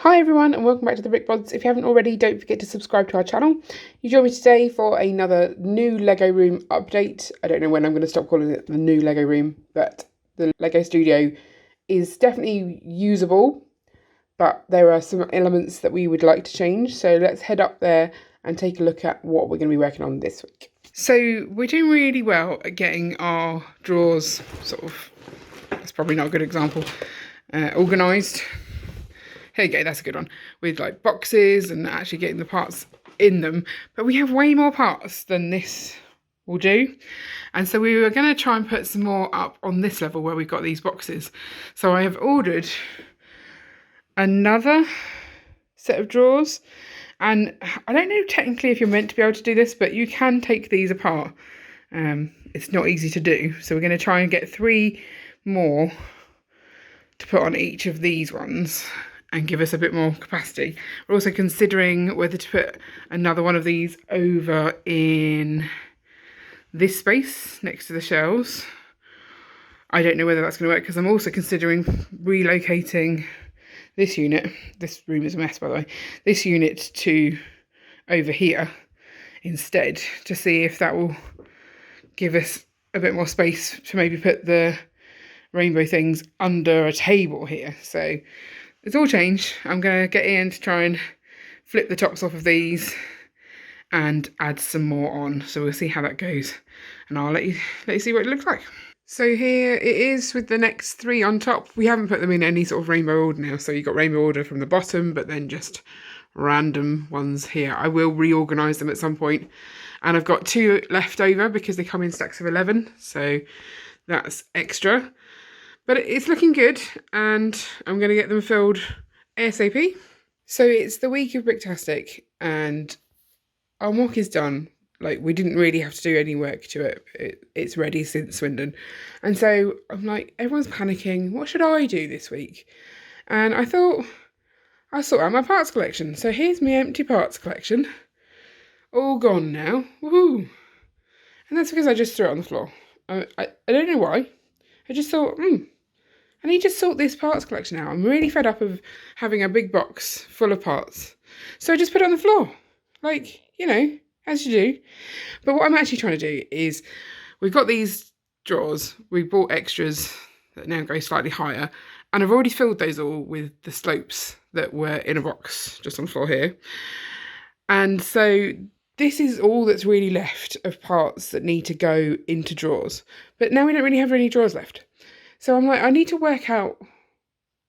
Hi everyone and welcome back to the Bods. If you haven't already, don't forget to subscribe to our channel. You join me today for another new Lego room update. I don't know when I'm going to stop calling it the new Lego room, but the Lego studio is definitely usable, but there are some elements that we would like to change. So let's head up there and take a look at what we're going to be working on this week. So we're doing really well at getting our drawers that's probably not a good example, organised. Here you go, that's a good one. With like boxes and actually getting the parts in them. But we have way more parts than this will do. And so we were going to try and put some more up on this level where we've got these boxes. So I have ordered another set of drawers. And I don't know technically if you're meant to be able to do this, but you can take these apart. It's not easy to do. So we're going to try and get 3 more to put on each of these ones and give us a bit more capacity. We're also considering whether to put another one of these over in this space next to the shelves. I don't know whether that's going to work because I'm also considering relocating this unit. This room is a mess, by the way. This unit to over here instead to see if that will give us a bit more space to maybe put the rainbow things under a table here. So it's all changed. I'm going to get in to try and flip the tops off of these and add some more on. So we'll see how that goes. And I'll let you see what it looks like. So here it is with the next 3 on top. We haven't put them in any sort of rainbow order now. So you've got rainbow order from the bottom, but then just random ones here. I will reorganise them at some point. And I've got 2 left over because they come in stacks of 11. So that's extra. But it's looking good, and I'm going to get them filled ASAP. So it's the week of Bricktastic, and our mock is done. Like, we didn't really have to do any work to it. It's ready since Swindon. And so I'm like, everyone's panicking. What should I do this week? And I thought, I'll sort out my parts collection. So here's my empty parts collection. All gone now. Woohoo! And that's because I just threw it on the floor. I don't know why. I just thought, I need to sort this parts collection out. I'm really fed up of having a big box full of parts. So I just put it on the floor. Like, you know, as you do. But what I'm actually trying to do is, we've got these drawers. We bought extras that now go slightly higher. And I've already filled those all with the slopes that were in a box just on the floor here. And so this is all that's really left of parts that need to go into drawers. But now we don't really have any drawers left. So I'm like, I need to work out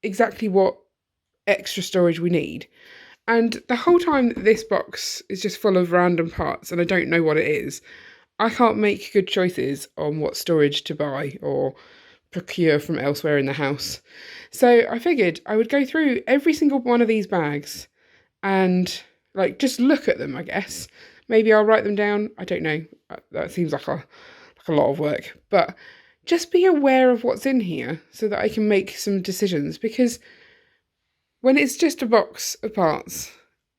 exactly what extra storage we need. And the whole time that this box is just full of random parts and I don't know what it is, I can't make good choices on what storage to buy or procure from elsewhere in the house. So I figured I would go through every single one of these bags and like just look at them, I guess. Maybe I'll write them down. I don't know. That seems like a lot of work. But just be aware of what's in here so that I can make some decisions, because when it's just a box of parts,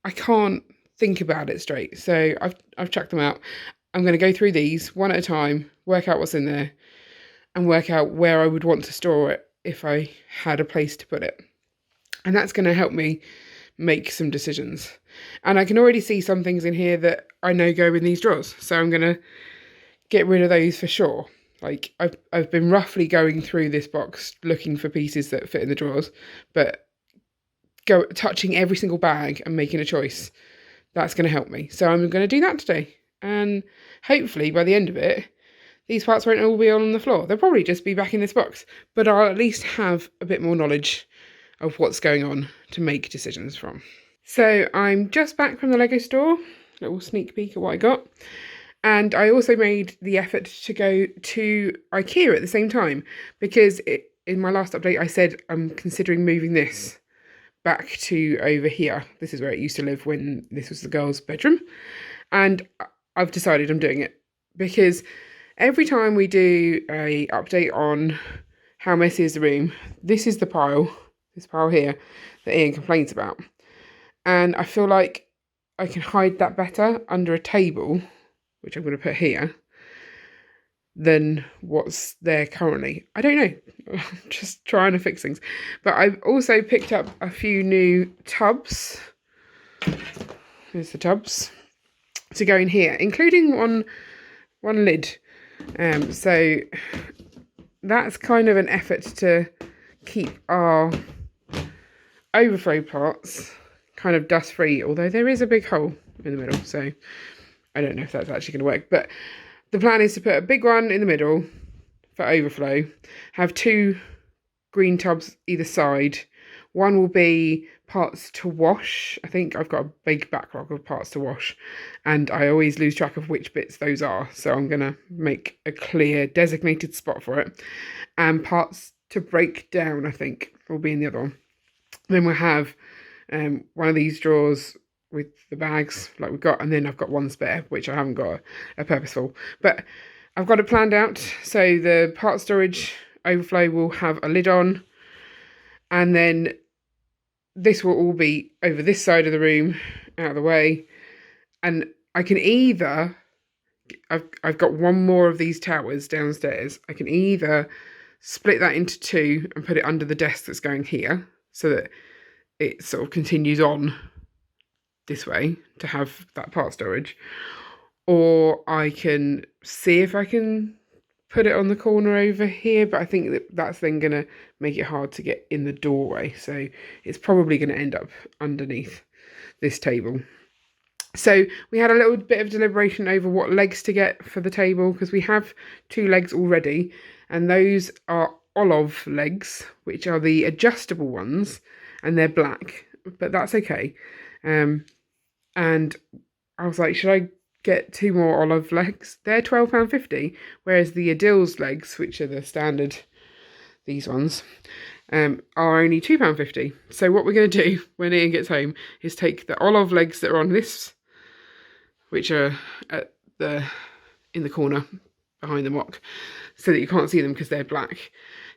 I can't think about it straight. So I've chucked them out. I'm going to go through these one at a time, work out what's in there, and work out where I would want to store it if I had a place to put it. And that's going to help me make some decisions. And I can already see some things in here that I know go in these drawers. So I'm going to get rid of those for sure. Like, I've been roughly going through this box looking for pieces that fit in the drawers, but touching every single bag and making a choice, that's going to help me. So I'm going to do that today. And hopefully by the end of it, these parts won't all be on the floor. They'll probably just be back in this box, but I'll at least have a bit more knowledge of what's going on to make decisions from. So I'm just back from the Lego store, little sneak peek at what I got. And I also made the effort to go to IKEA at the same time, because in my last update I said I'm considering moving this back to over here. This is where it used to live when this was the girls' bedroom. And I've decided I'm doing it because every time we do a update on how messy is the room, this is the pile, this pile here, that Ian complains about. And I feel like I can hide that better under a table, which I'm going to put here, than what's there currently. I don't know. Just trying to fix things. But I've also picked up a few new tubs. Here's the tubs to go in here, including one lid. So that's kind of an effort to keep our overflow pots kind of dust free, although there is a big hole in the middle, so I don't know if that's actually going to work. But the plan is to put a big one in the middle for overflow, have 2 green tubs either side. One will be parts to wash. I think I've got a big backlog of parts to wash, and I always lose track of which bits those are, so I'm going to make a clear designated spot for it. And parts to break down, I think, will be in the other one. Then we'll have one of these drawers with the bags like we've got, and then I've got one spare, which I haven't got a purposeful. But I've got it planned out, so the part storage overflow will have a lid on, and then this will all be over this side of the room, out of the way. And I can either, I've got one more of these towers downstairs, I can either split that into 2 and put it under the desk that's going here, so that it sort of continues on this way to have that part storage, or I can see if I can put it on the corner over here, but I think that that's then going to make it hard to get in the doorway, so it's probably going to end up underneath this table. So we had a little bit of deliberation over what legs to get for the table, because we have 2 legs already, and those are olive legs, which are the adjustable ones, and they're black, but that's okay. And I was like, should I get 2 more olive legs? They're £12.50, whereas the Adil's legs, which are the standard, these ones, are only £2.50. So what we're going to do when Ian gets home is take the olive legs that are on this, which are in the corner behind the mock, so that you can't see them because they're black.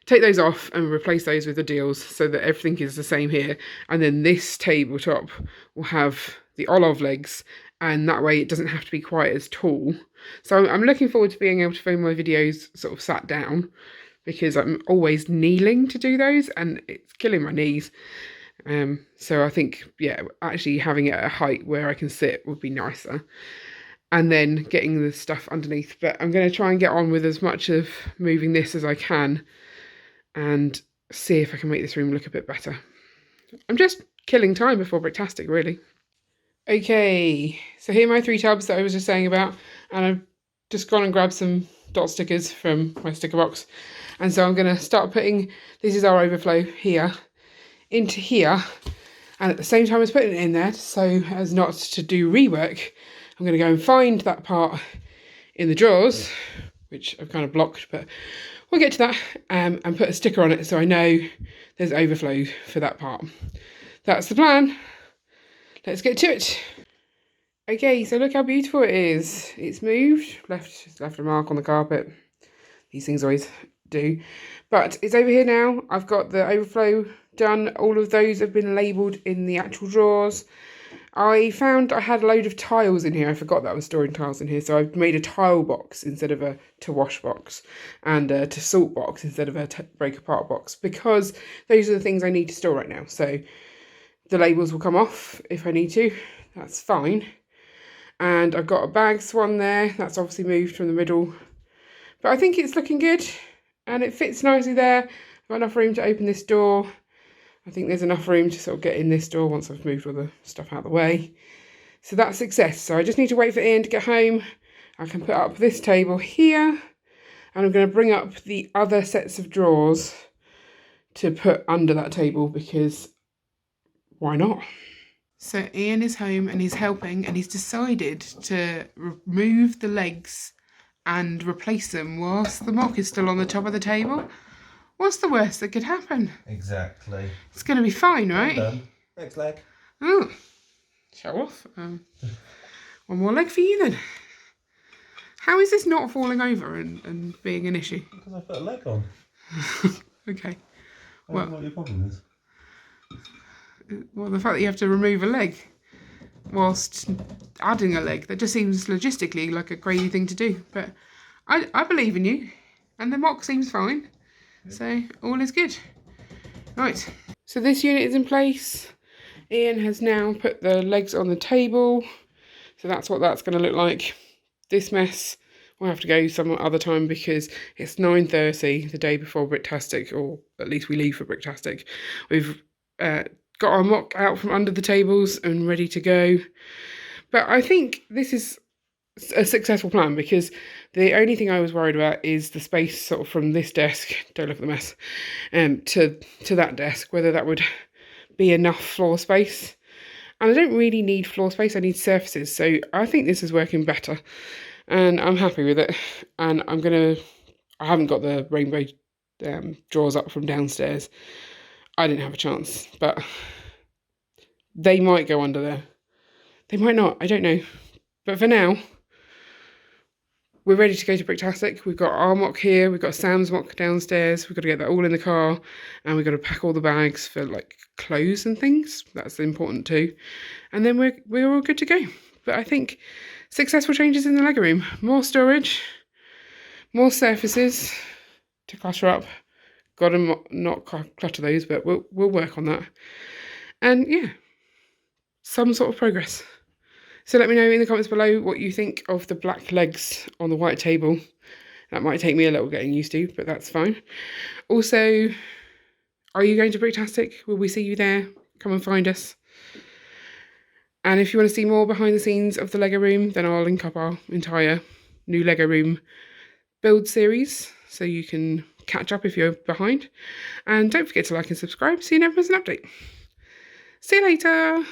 Take those off and replace those with the deals, so that everything is the same here. And then this tabletop will have the olive legs, and that way it doesn't have to be quite as tall. So I'm looking forward to being able to film my videos sort of sat down, because I'm always kneeling to do those and it's killing my knees. So I think, yeah, actually having it at a height where I can sit would be nicer. And then getting the stuff underneath. But I'm going to try and get on with as much of moving this as I can, and see if I can make this room look a bit better. I'm just killing time before Bricktastic, really. Okay, so here are my 3 tubs that I was just saying about, and I've just gone and grabbed some dot stickers from my sticker box. And so I'm going to start putting, this is our overflow here, into here, and at the same time as putting it in there, so as not to do rework, I'm going to go and find that part in the drawers, which I've kind of blocked, but we'll get to that, and put a sticker on it so I know there's overflow for that part. That's the plan. Let's get to it. Okay, so look how beautiful it is. It's moved, left a mark on the carpet. These things always do. But it's over here now. I've got the overflow done. All of those have been labelled in the actual drawers. I found I had a load of tiles in here. I forgot that I was storing tiles in here. So I've made a tile box instead of a to wash box, and a to salt box instead of a break apart box, because those are the things I need to store right now. So the labels will come off if I need to. That's fine. And I've got a bags one there. That's obviously moved from the middle. But I think it's looking good. And it fits nicely there. I've got enough room to open this door. I think there's enough room to sort of get in this door once I've moved all the stuff out of the way. So that's success. So I just need to wait for Ian to get home. I can put up this table here. And I'm going to bring up the other sets of drawers to put under that table, because why not? So Ian is home and he's helping, and he's decided to remove the legs and replace them whilst the mock is still on the top of the table. What's the worst that could happen? Exactly. It's going to be fine, right? Done. Next leg. Oh, show off. One more leg for you then. How is this not falling over and being an issue? Because I put a leg on. Okay. I don't know what your problem is. Well, the fact that you have to remove a leg whilst adding a leg, that just seems logistically like a crazy thing to do. But I believe in you, and the mock seems fine, so all is good. Right, so this unit is in place. Ian has now put the legs on the table, so that's what that's going to look like. This mess will have to go some other time because it's 9:30 the day before Bricktastic, or at least we leave for Bricktastic. We've got our mock out from under the tables and ready to go. But I think this is a successful plan because the only thing I was worried about is the space sort of from this desk, don't look at the mess, to that desk, whether that would be enough floor space. And I don't really need floor space, I need surfaces. So I think this is working better and I'm happy with it. And I haven't got the rainbow drawers up from downstairs. I didn't have a chance, but they might go under there. They might not, I don't know. But for now, we're ready to go to Bricktastic. We've got our mock here, we've got Sam's mock downstairs, we've got to get that all in the car, and we've got to pack all the bags for like clothes and things. That's important too. And then we're all good to go. But I think successful changes in the Lego room. More storage, more surfaces to clutter up. Got to not clutter those, but we'll work on that. And yeah, some sort of progress. So let me know in the comments below what you think of the black legs on the white table. That might take me a little getting used to, but that's fine. Also, are you going to Bricktastic? Will we see you there? Come and find us. And if you want to see more behind the scenes of the Lego room, then I'll link up our entire new Lego room build series so you can catch up if you're behind. And don't forget to like and subscribe so you never miss an update. See you later.